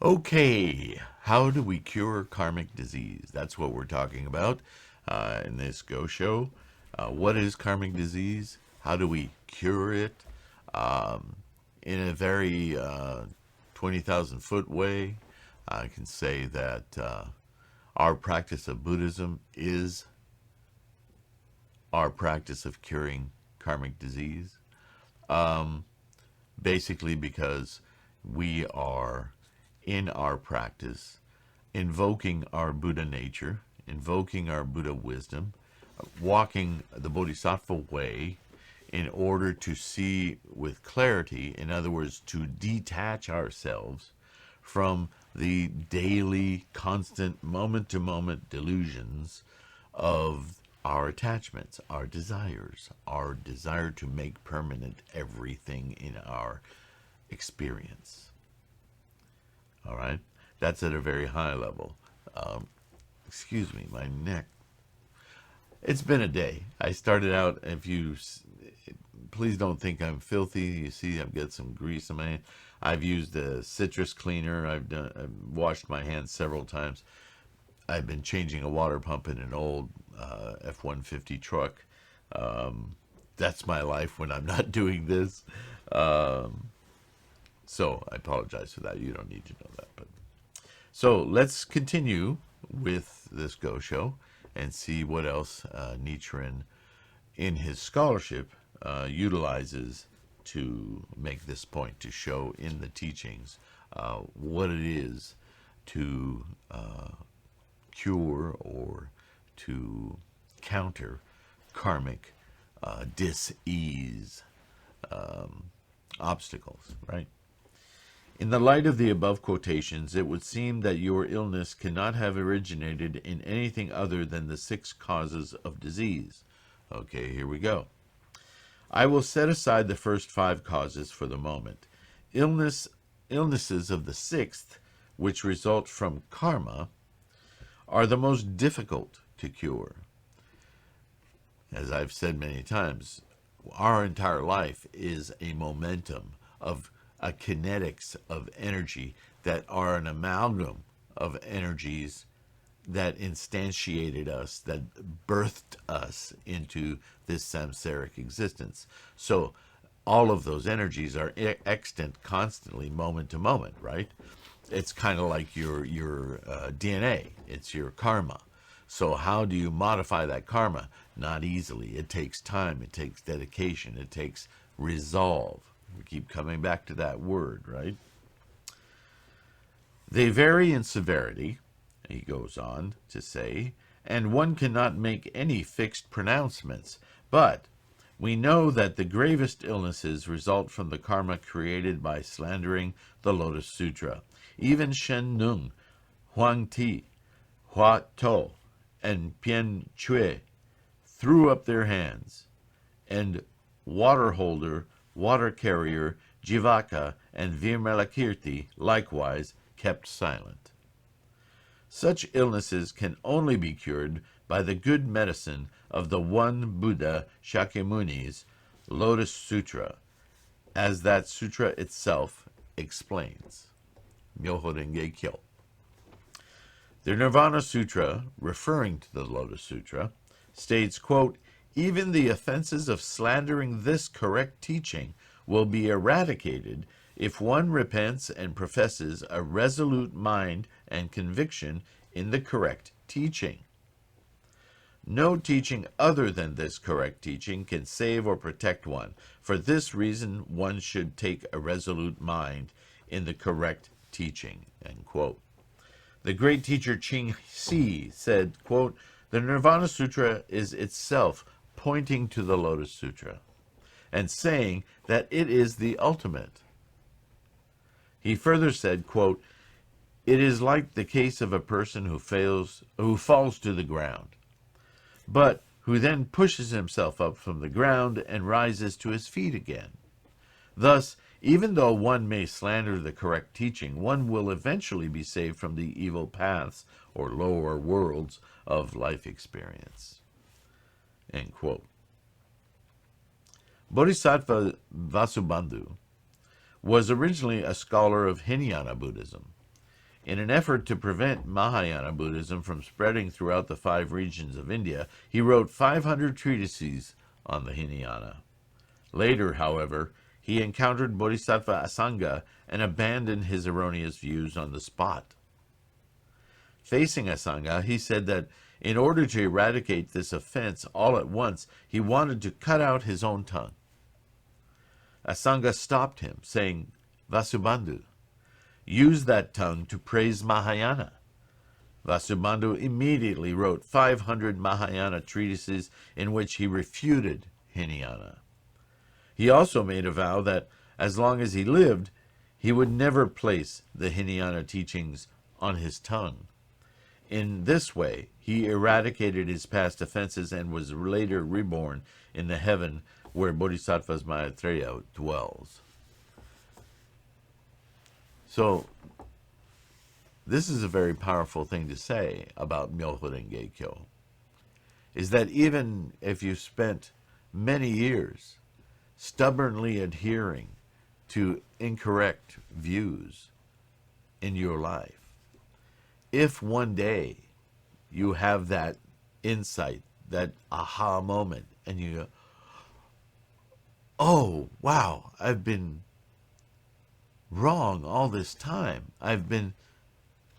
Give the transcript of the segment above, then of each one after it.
Okay, how do we cure karmic disease? That's what we're talking about in this Go Show. What is karmic disease? How do we cure it? Um, in a very 20,000 foot way, I can say that our practice of Buddhism is our practice of curing karmic disease. Um, Basically, because we are in our practice invoking our Buddha nature, invoking our Buddha wisdom, walking the Bodhisattva way in order to see with clarity, in other words, to detach ourselves from the daily, constant, moment to moment delusions of our attachments, our desire to make permanent everything in our experience. All right? That's at a very high level. Um, Excuse me, my neck. It's been a day. I started out, please don't think I'm filthy. You see, I've got some grease on my hand. I've used a citrus cleaner. I've washed my hands several times. I've been changing a water pump in an old F-150 truck. That's my life when I'm not doing this. Um, so I apologize for that. You don't need to know that. But so let's continue with this Go Show and see what else Nichiren, in his scholarship, utilizes to make this point, to show in the teachings what it is to cure or to counter karmic dis-ease obstacles, right? In the light of the above quotations, it would seem that your illness cannot have originated in anything other than the 6 causes of disease. Okay, here we go. I will set aside the first 5 causes for the moment. Illnesses of the 6th, which result from karma, are the most difficult to cure. As I've said many times, our entire life is a momentum of a kinetics of energy that are an amalgam of energies that instantiated us, that birthed us into this samsaric existence. So all of those energies are extant constantly, moment to moment, right? It's kind of like your DNA. It's your karma. So how do you modify that karma? Not easily. It takes time. It takes dedication. It takes resolve. We keep coming back to that word, right? They vary in severity, he goes on to say, and one cannot make any fixed pronouncements. But we know that the gravest illnesses result from the karma created by slandering the Lotus Sutra. Even Shen Nung, Huang Ti, Hua To, and Pian Chui threw up their hands, and water holder, water carrier, Jivaka, and Virmalakirti likewise kept silent. Such illnesses can only be cured by the good medicine of the one Buddha Shakyamuni's Lotus Sutra, as that sutra itself explains. Myoho Renge Kyo. The Nirvana Sutra, referring to the Lotus Sutra, states, quote, even the offenses of slandering this correct teaching will be eradicated if one repents and professes a resolute mind and conviction in the correct teaching. No teaching other than this correct teaching can save or protect one. For this reason, one should take a resolute mind in the correct teaching, end quote. The great teacher Ching Si said, quote, the Nirvana Sutra is itself pointing to the Lotus Sutra and saying that it is the ultimate. He further said, quote, it is like the case of a person who falls to the ground, but who then pushes himself up from the ground and rises to his feet again. Thus, even though one may slander the correct teaching, one will eventually be saved from the evil paths or lower worlds of life experience. End quote. Bodhisattva Vasubandhu was originally a scholar of Hinayana Buddhism. In an effort to prevent Mahayana Buddhism from spreading throughout the 5 regions of India, he wrote 500 treatises on the Hinayana. Later, however, he encountered Bodhisattva Asanga and abandoned his erroneous views on the spot. Facing Asanga, he said that in order to eradicate this offense all at once, he wanted to cut out his own tongue. Asanga stopped him, saying, "Vasubandhu, use that tongue to praise Mahayana." Vasubandhu immediately wrote 500 Mahayana treatises in which he refuted Hinayana. He also made a vow that, as long as he lived, he would never place the Hinayana teachings on his tongue. In this way, he eradicated his past offenses and was later reborn in the heaven where Bodhisattvas Maitreya dwells. So, this is a very powerful thing to say about Myoho Renge Kyo, is that even if you spent many years stubbornly adhering to incorrect views in your life, if one day you have that insight, that aha moment, and you go, "Oh, wow, I've been wrong all this time. I've been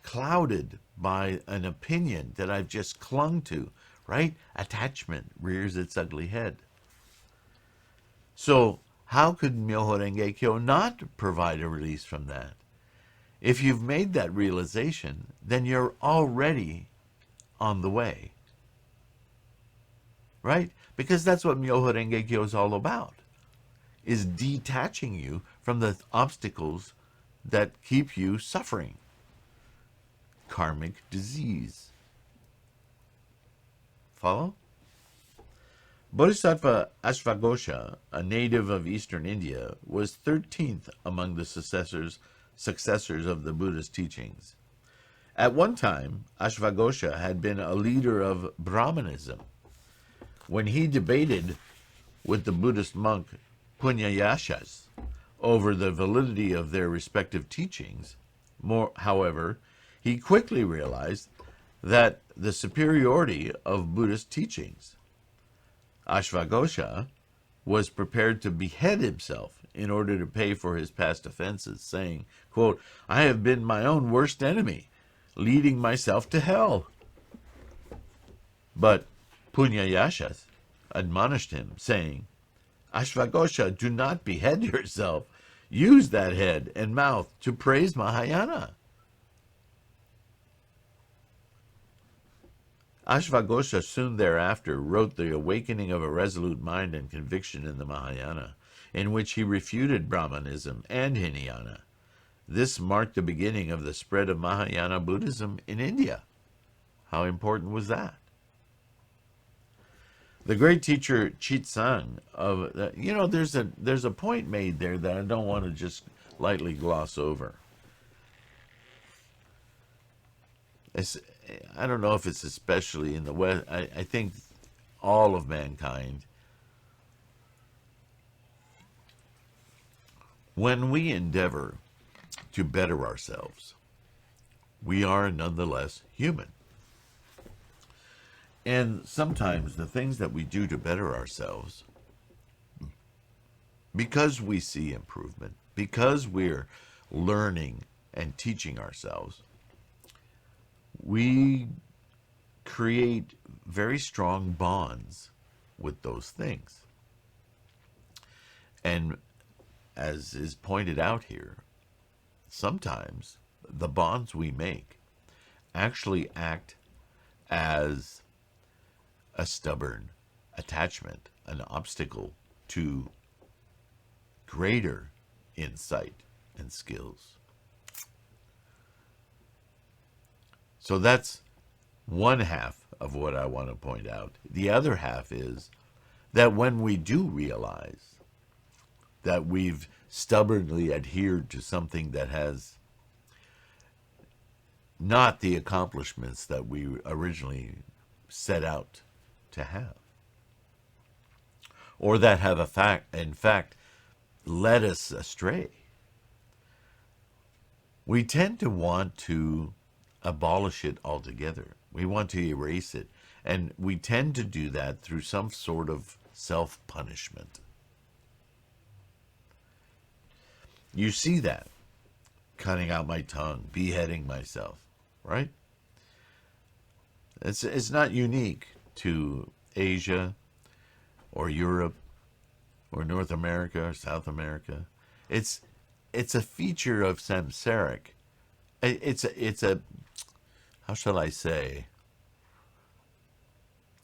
clouded by an opinion that I've just clung to," right? Attachment rears its ugly head. So how could Myoho Renge Kyo not provide a release from that? If you've made that realization, then you're already on the way. Right? Because that's what Myoho Renge Kyo is all about, is detaching you from the obstacles that keep you suffering. Karmic disease. Follow? Bodhisattva Ashvaghosha, a native of eastern India, was 13th among the successors of the Buddha's teachings. At one time, Ashvaghosha had been a leader of Brahmanism. When he debated with the Buddhist monk Punyayashas over the validity of their respective teachings, however, he quickly realized that the superiority of Buddhist teachings. Ashvaghosha was prepared to behead himself in order to pay for his past offenses, saying, quote, "I have been my own worst enemy, leading myself to hell." But Punyayashas admonished him, saying, "Ashvaghosha, do not behead yourself. Use that head and mouth to praise Mahayana." Ashvaghosha soon thereafter wrote The Awakening of a Resolute Mind and Conviction in the Mahayana, in which he refuted Brahmanism and Hinayana. This marked the beginning of the spread of Mahayana Buddhism in India. How important was that? The great teacher Chitsang there's a point made there that I don't want to just lightly gloss over. I don't know if it's especially in the West. I think all of mankind, when we endeavor to better ourselves, we are nonetheless human. And sometimes the things that we do to better ourselves, because we see improvement, because we're learning and teaching ourselves, we create very strong bonds with those things. And as is pointed out here, sometimes the bonds we make actually act as a stubborn attachment, an obstacle to greater insight and skills. So that's one half of what I want to point out. The other half is that when we do realize that we've stubbornly adhered to something that has not the accomplishments that we originally set out to have, or that have in fact led us astray, we tend to want to abolish it altogether. We want to erase it. And we tend to do that through some sort of self-punishment. You see that. Cutting out my tongue, beheading myself, right? It's not unique to Asia or Europe or North America or South America. It's a feature of samsaric. It's a how shall I say?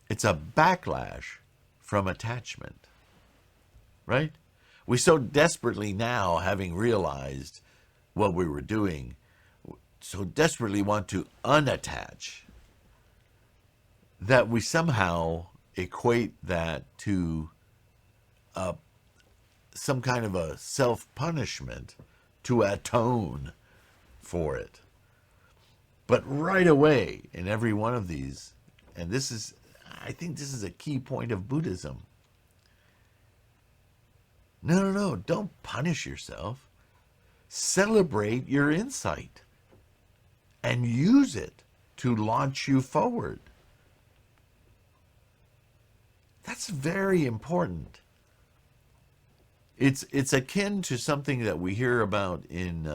It's a backlash from attachment, right? We so desperately now, having realized what we were doing, so desperately want to unattach that we somehow equate that to some kind of a self-punishment to atone for it. But right away in every one of these, and I think this is a key point of Buddhism. No, don't punish yourself. Celebrate your insight and use it to launch you forward. That's very important. It's akin to something that we hear about in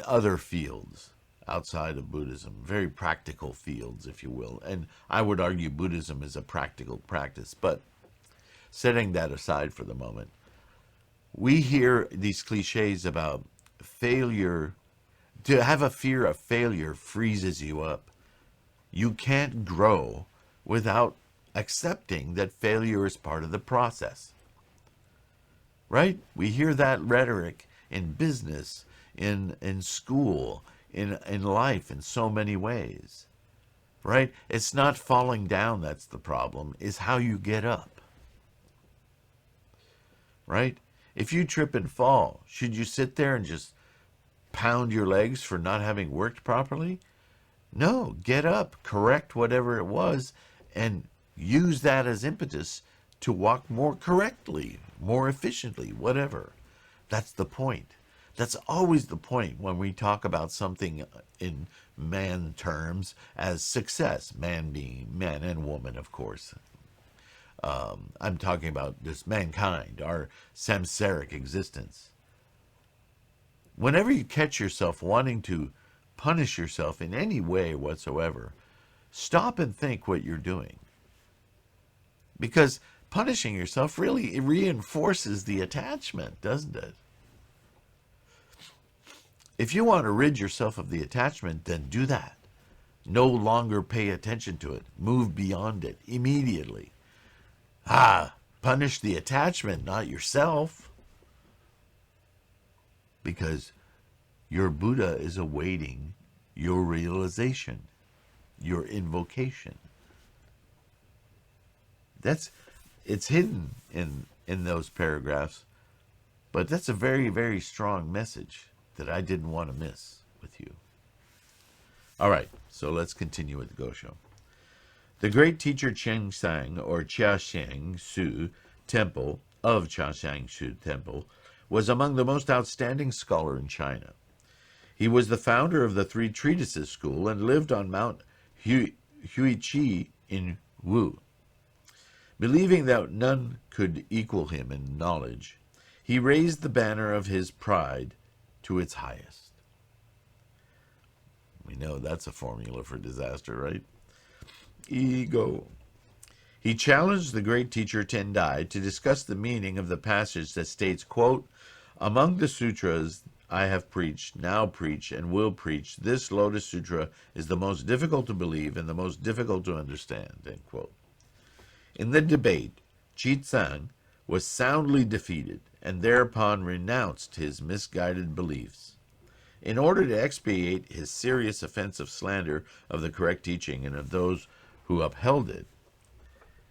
other fields outside of Buddhism, very practical fields, if you will. And I would argue Buddhism is a practical practice, but setting that aside for the moment, we hear these cliches about failure. To have a fear of failure freezes you up. You can't grow without accepting that failure is part of the process. Right? We hear that rhetoric in business, in school, in life, in so many ways. Right? It's not falling down that's the problem, it's how you get up. Right? If you trip and fall, should you sit there and just pound your legs for not having worked properly? No, get up, correct whatever it was, and use that as impetus to walk more correctly, more efficiently, whatever. That's the point. That's always the point when we talk about something in man terms as success, man being man and woman, of course. I'm talking about just mankind, our samsaric existence. Whenever you catch yourself wanting to punish yourself in any way whatsoever, stop and think what you're doing. Because punishing yourself really reinforces the attachment, doesn't it? If you want to rid yourself of the attachment, then do that. No longer pay attention to it. Move beyond it immediately. Punish the attachment, not yourself. Because your Buddha is awaiting your realization, your invocation. It's hidden in those paragraphs, but that's a very, very strong message that I didn't want to miss with you. All right, so let's continue with the Gosho. The great teacher Chengsang, or Jiasheng Su Temple of Jiasheng Su Temple, was among the most outstanding scholars in China. He was the founder of the Three Treatises School and lived on Mount Huiqi in Wu. Believing that none could equal him in knowledge, he raised the banner of his pride to its highest. We know that's a formula for disaster, right? Ego. He challenged the great teacher Tendai to discuss the meaning of the passage that states, quote, "Among the sutras I have preached, now preach, and will preach, this Lotus Sutra is the most difficult to believe and the most difficult to understand," end quote. In the debate, Qizang was soundly defeated and thereupon renounced his misguided beliefs. In order to expiate his serious offensive slander of the correct teaching and of those who upheld it,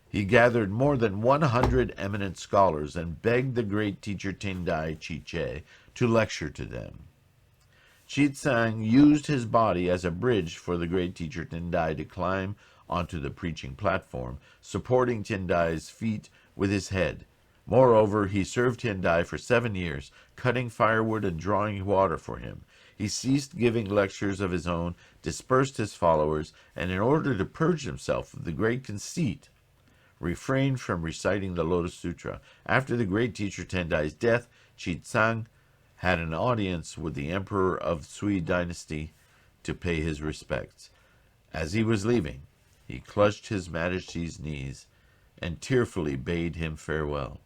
he gathered more than 100 eminent scholars and begged the great teacher Tendai Chiche to lecture to them. Qizang used his body as a bridge for the great teacher Tendai to climb onto the preaching platform, supporting Tendai's feet with his head. Moreover, he served Tendai for 7 years, cutting firewood and drawing water for him. He ceased giving lectures of his own, dispersed his followers, and in order to purge himself of the great conceit, refrained from reciting the Lotus Sutra. After the great teacher Tendai's death, Chizang had an audience with the emperor of Sui dynasty to pay his respects. As he was leaving, he clutched his majesty's knees and tearfully bade him farewell.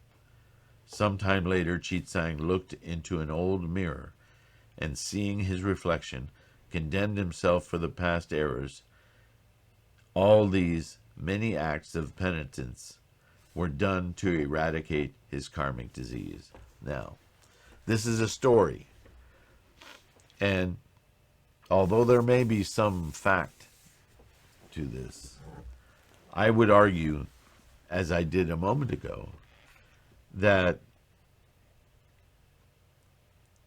Some time later, Chizang looked into an old mirror and, seeing his reflection, condemned himself for the past errors. All these many acts of penitence were done to eradicate his karmic disease. Now, this is a story, and although there may be some fact to this, I would argue, as I did a moment ago, that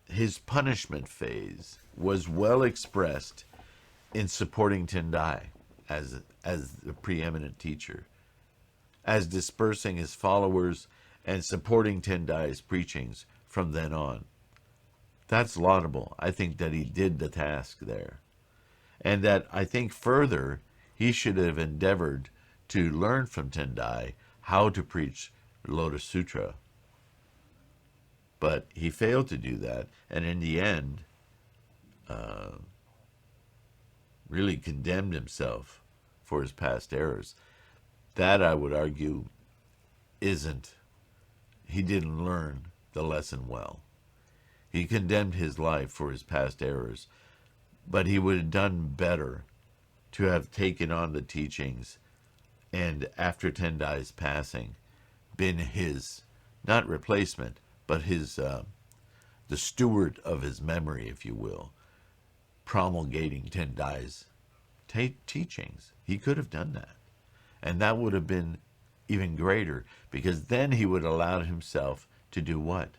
his punishment phase was well expressed in supporting Tendai as the preeminent teacher, as dispersing his followers and supporting Tendai's preachings from then on. That's laudable. I think that he did the task there. And that I think further, he should have endeavored to learn from Tendai how to preach Lotus Sutra. But he failed to do that, and in the end, really condemned himself for his past errors. That, I would argue, he didn't learn the lesson well. He condemned his life for his past errors, but he would have done better to have taken on the teachings and, after Tendai's passing, been his, not replacement, but his, the steward of his memory, if you will, promulgating Tendai's teachings. He could have done that. And that would have been even greater, because then he would allow himself to do what?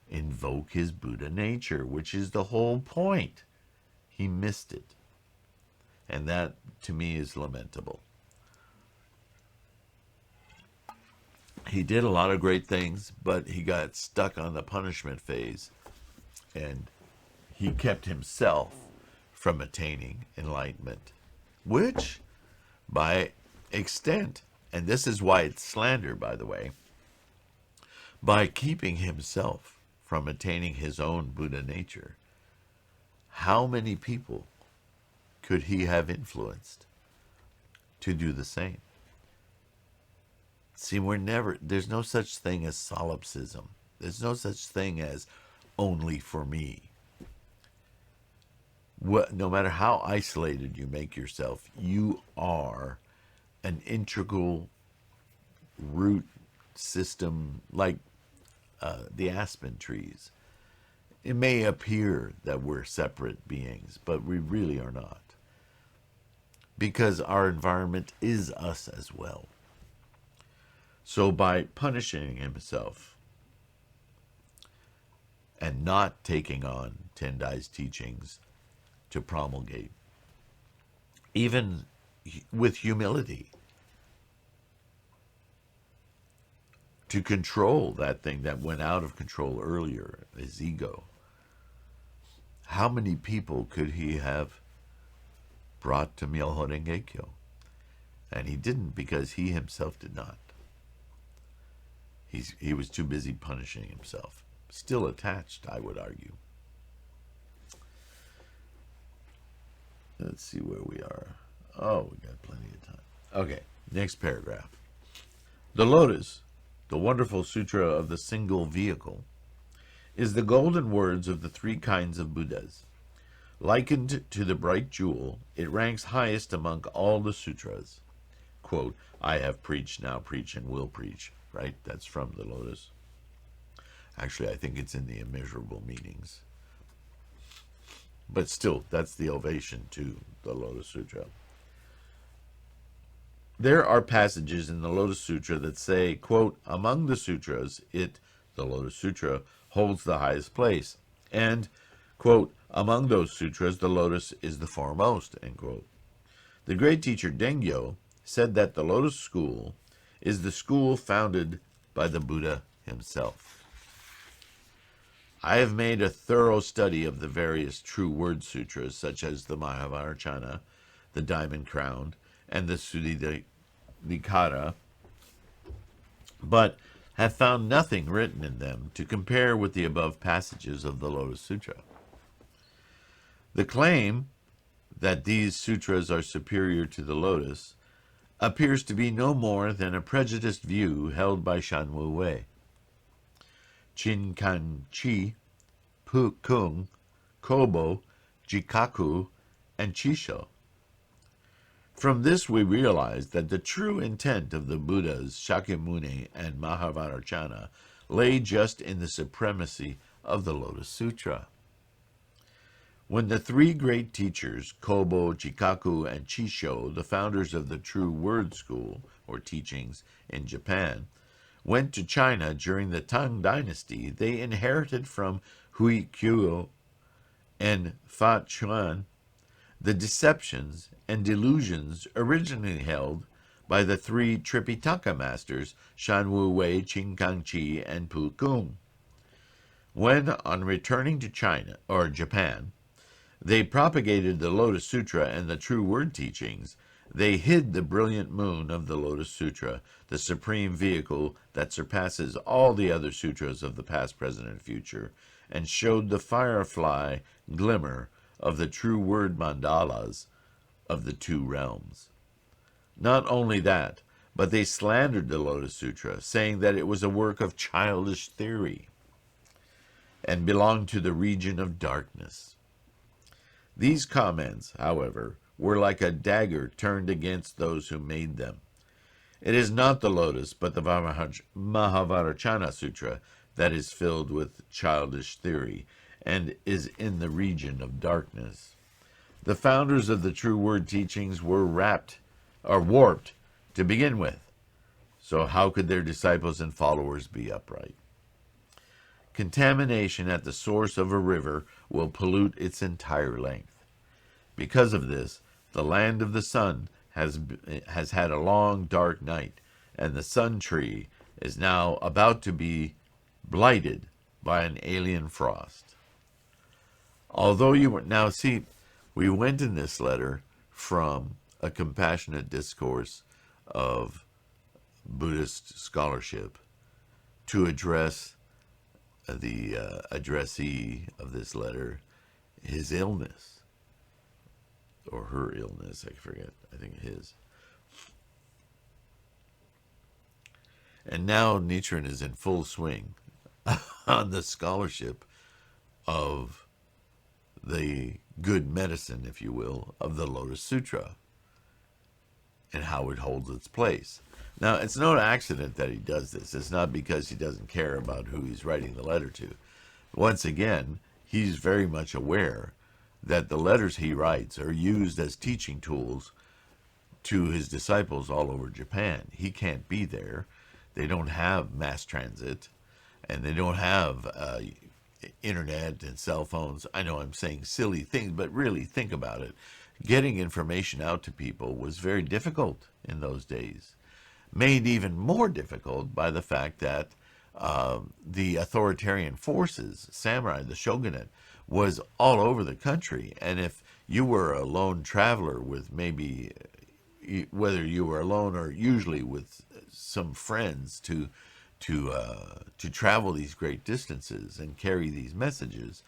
Invoke his Buddha nature, which is the whole point. He missed it. And that, to me, is lamentable. He did a lot of great things, but he got stuck on the punishment phase, and he kept himself from attaining enlightenment, which, by extent, and this is why it's slander, by the way, by keeping himself from attaining his own Buddha nature, how many people could he have influenced to do the same? See, there's no such thing as solipsism. There's no such thing as only for me. No matter how isolated you make yourself, you are an integral root system like the aspen trees. It may appear that we're separate beings, but we really are not, because our environment is us as well. So by punishing himself and not taking on Tendai's teachings to promulgate, even with humility, to control that thing that went out of control earlier, his ego, how many people could he have brought to Myoho Renge Kyo? And he didn't, because he himself did not. He was too busy punishing himself. Still attached, I would argue. Let's see where we are. Oh, we got plenty of time. Okay, next paragraph. The Lotus, the wonderful sutra of the single vehicle, is the golden words of the three kinds of Buddhas. Likened to the bright jewel, it ranks highest among all the sutras. Quote, I have preached, now preach, and will preach. Right? That's from the Lotus. Actually, I think it's in the Immeasurable Meanings. But still, that's the ovation to the Lotus Sutra. There are passages in the Lotus Sutra that say, quote, among the sutras, the Lotus Sutra, holds the highest place. And, quote, among those sutras, the Lotus is the foremost, end quote. The great teacher Dengyo said that the Lotus School is the school founded by the Buddha himself. I have made a thorough study of the various true word sutras, such as the Mahavarachana, the Diamond Crown, and the Suddhikara, but have found nothing written in them to compare with the above passages of the Lotus Sutra. The claim that these sutras are superior to the Lotus appears to be no more than a prejudiced view held by Shanwu Wei. Chin Kan Chi, Pu Kung, Kobo, Jikaku, and Chisho. From this we realize that the true intent of the Buddhas Shakyamuni and Mahavarachana lay just in the supremacy of the Lotus Sutra. When the three great teachers, Kobo, Jikaku, and Chisho, the founders of the true word school, or teachings, in Japan, went to China during the Tang Dynasty, they inherited from Hui Qiu and Fa Chuan the deceptions and delusions originally held by the three Tripitaka masters, Shanwu Wei, Qin Kangqi, and Pu Kung. When, on returning to China, or Japan, they propagated the Lotus Sutra and the true word teachings, they hid the brilliant moon of the Lotus Sutra, the supreme vehicle that surpasses all the other sutras of the past, present, and future, and showed the firefly glimmer of the true word mandalas of the two realms. Not only that, but they slandered the Lotus Sutra, saying that it was a work of childish theory and belonged to the region of darkness. These comments, however, were like a dagger turned against those who made them. It is not the Lotus, but the Mahavarachana Sutra that is filled with childish theory and is in the region of darkness. The founders of the true word teachings were warped to begin with. So how could their disciples and followers be upright? Contamination at the source of a river will pollute its entire length. Because of this, the land of the sun has had a long, dark night, and the sun tree is now about to be blighted by an alien frost. Although now see, we went in this letter from a compassionate discourse of Buddhist scholarship to address the addressee of this letter, his illness, or her illness, I forget, I think his. And now Nichiren is in full swing on the scholarship of the good medicine, if you will, of the Lotus Sutra and how it holds its place. Now, it's no accident that he does this. It's not because he doesn't care about who he's writing the letter to. Once again, he's very much aware that the letters he writes are used as teaching tools to his disciples all over Japan. He can't be there. They don't have mass transit, and they don't have internet and cell phones. I know I'm saying silly things, but really think about it. Getting information out to people was very difficult in those days, made even more difficult by the fact that the authoritarian forces, samurai, the shogunate, was all over the country. And if you were a lone traveler with maybe, whether you were alone or usually with some friends to travel these great distances and carry these messages,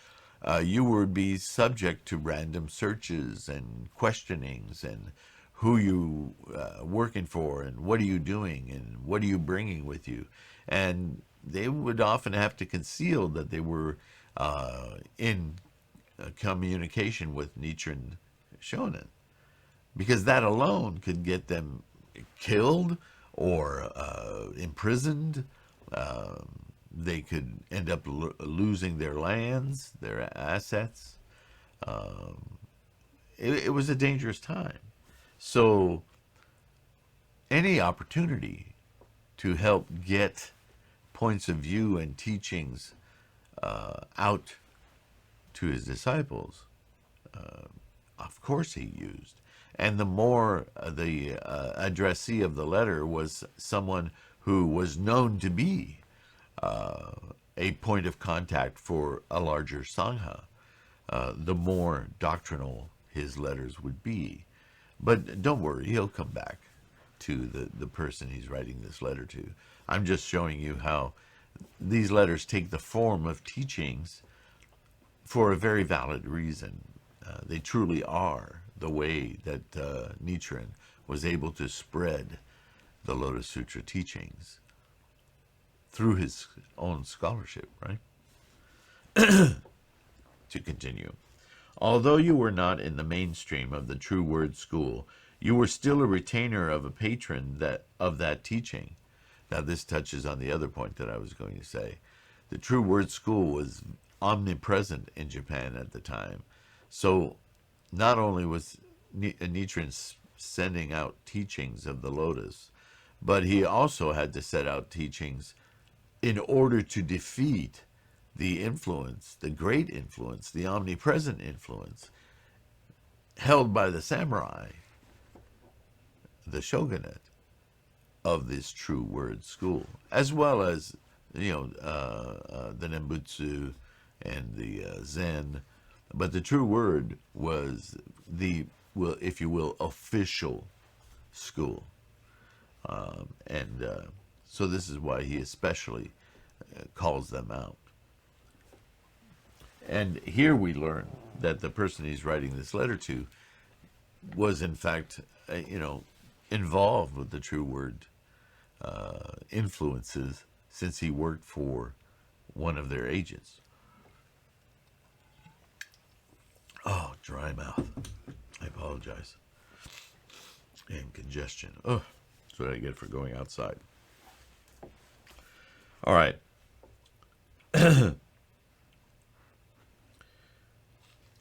you would be subject to random searches and questionings and who you working for and what are you doing and what are you bringing with you. And they would often have to conceal that they were in communication with Nichiren Shonin, because that alone could get them killed or imprisoned. They could end up losing their lands, their assets. It was a dangerous time. So any opportunity to help get points of view and teachings out to his disciples, of course he used. And the more the addressee of the letter was someone who was known to be a point of contact for a larger Sangha, the more doctrinal his letters would be. But don't worry, he'll come back to the person he's writing this letter to. I'm just showing you how these letters take the form of teachings for a very valid reason. They truly are the way that Nichiren was able to spread the Lotus Sutra teachings through his own scholarship, right? To continue. Although you were not in the mainstream of the True Word School, you were still a retainer of a patron of that teaching. Now this touches on the other point that I was going to say. The True Word School was omnipresent in Japan at the time. So not only was Nichiren sending out teachings of the Lotus, but he also had to set out teachings in order to defeat the influence, the great influence, the omnipresent influence held by the samurai, the shogunate of this True Word School, as well as, the Nembutsu and the Zen. But the True Word was the, if you will, official school. So this is why he especially calls them out. And here we learn that the person he's writing this letter to was in fact, involved with the True Word influences, since he worked for one of their agents. Oh, dry mouth. I apologize. And congestion. Oh, that's what I get for going outside. All right.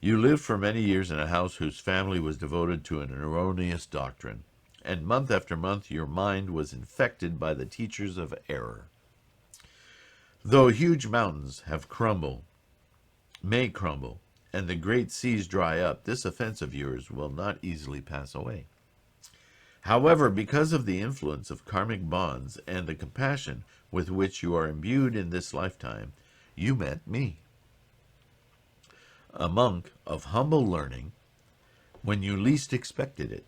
You lived for many years in a house whose family was devoted to an erroneous doctrine, and month after month your mind was infected by the teachers of error. Though huge mountains may crumble, and the great seas dry up, this offense of yours will not easily pass away. However, because of the influence of karmic bonds and the compassion with which you are imbued in this lifetime, you met me, a monk of humble learning, when you least expected it,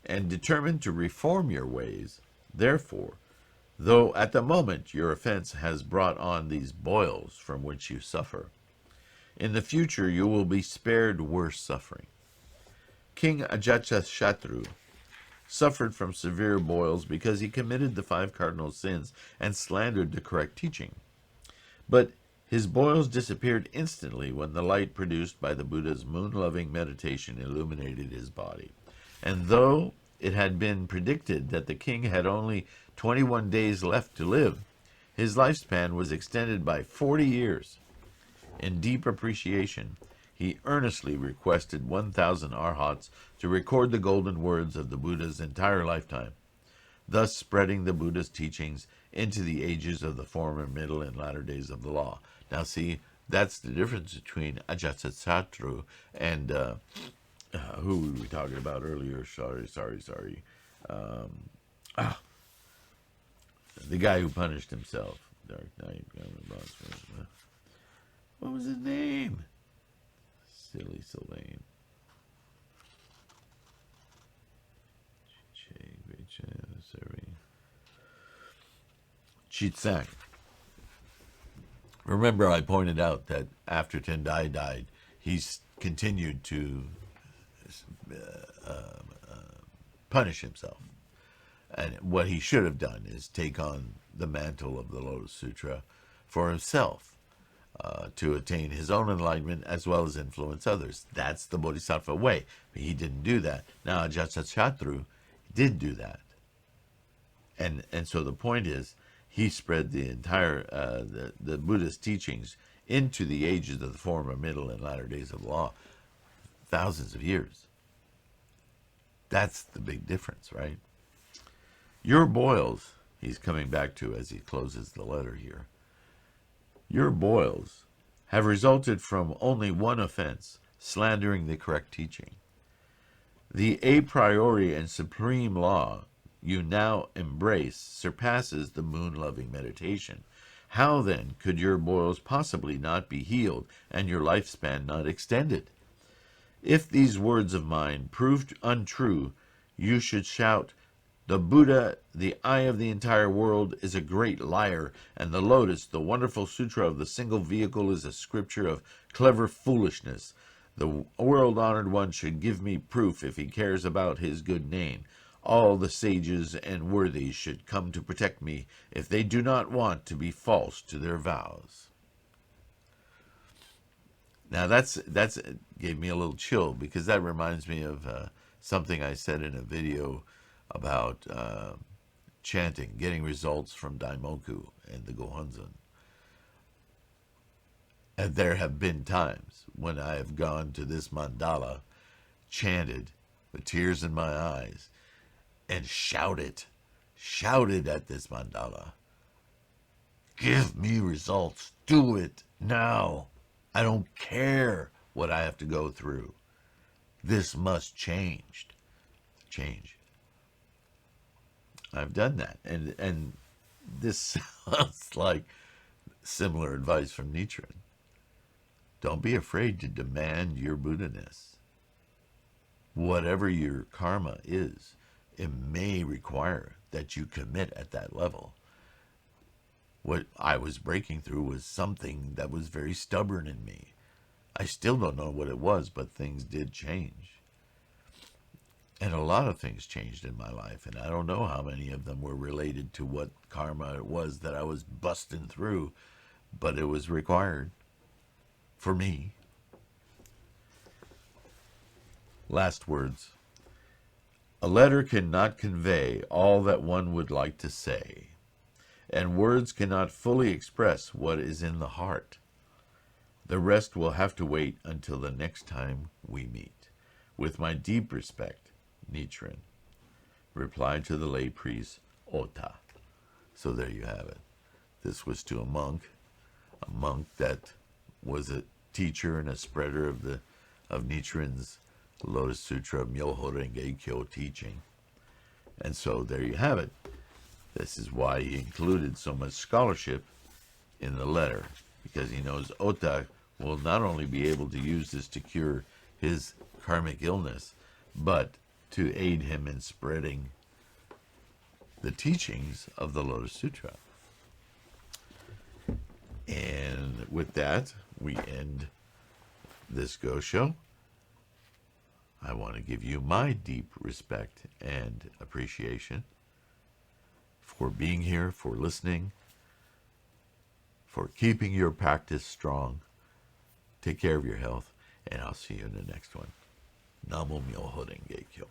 and determined to reform your ways. Therefore, though at the moment your offense has brought on these boils from which you suffer, in the future you will be spared worse suffering. King Ajatashatru suffered from severe boils because he committed the 5 cardinal sins and slandered the correct teaching. But his boils disappeared instantly when the light produced by the Buddha's moon-loving meditation illuminated his body. And though it had been predicted that the king had only 21 days left to live, his lifespan was extended by 40 years. In deep appreciation, he earnestly requested 1,000 arhats to record the golden words of the Buddha's entire lifetime, thus spreading the Buddha's teachings into the ages of the former, middle, and latter days of the law. Now see, that's the difference between Ajatasattu and who were we talking about earlier? Sorry. The guy who punished himself. Dark Knight. What was his name? Silly Sylvain. Chitsak. Remember, I pointed out that after Tendai died, he's continued to punish himself. And what he should have done is take on the mantle of the Lotus Sutra for himself, to attain his own enlightenment as well as influence others. That's the Bodhisattva way. But he didn't do that. Now, Ajatasattu did do that. And so the point is, he spread the entire, the Buddhist teachings into the ages of the former, middle, and latter days of the law. Thousands of years. That's the big difference, right? Your boils, he's coming back to as he closes the letter here. Your boils have resulted from only one offense, slandering the correct teaching. The a priori and supreme law you now embrace surpasses the moon-loving meditation. How then could your boils possibly not be healed and your lifespan not extended? If these words of mine proved untrue, you should shout, the Buddha, the eye of the entire world, is a great liar, and the Lotus, the wonderful sutra of the single vehicle, is a scripture of clever foolishness. The world-honored one should give me proof if he cares about his good name. All the sages and worthies should come to protect me if they do not want to be false to their vows. Now that's gave me a little chill, because that reminds me of something I said in a video about chanting, getting results from Daimoku and the Gohonzon. And there have been times when I have gone to this mandala, chanted with tears in my eyes, and shouted at this mandala, give me results, do it now. I don't care what I have to go through. This must change. I've done that. And this sounds like similar advice from Nichiren. Don't be afraid to demand your Buddha-ness. Whatever your karma is, it may require that you commit at that level. What I was breaking through was something that was very stubborn in me. I still don't know what it was, but things did change. And a lot of things changed in my life, and I don't know how many of them were related to what karma it was that I was busting through, but it was required for me. Last words. A letter cannot convey all that one would like to say, and words cannot fully express what is in the heart. The rest will have to wait until the next time we meet. With my deep respect, Nichiren. Replied to the lay priest, Ota. So there you have it. This was to a monk that was a teacher and a spreader of Nichiren's Lotus Sutra Myoho Renge Kyo teaching. And so there you have it. This is why he included so much scholarship in the letter, because he knows Ota will not only be able to use this to cure his karmic illness, but to aid him in spreading the teachings of the Lotus Sutra. And with that, we end this Go Show. I want to give you my deep respect and appreciation for being here, for listening, for keeping your practice strong. Take care of your health, and I'll see you in the next one. Namo Myoho Renge Kyo.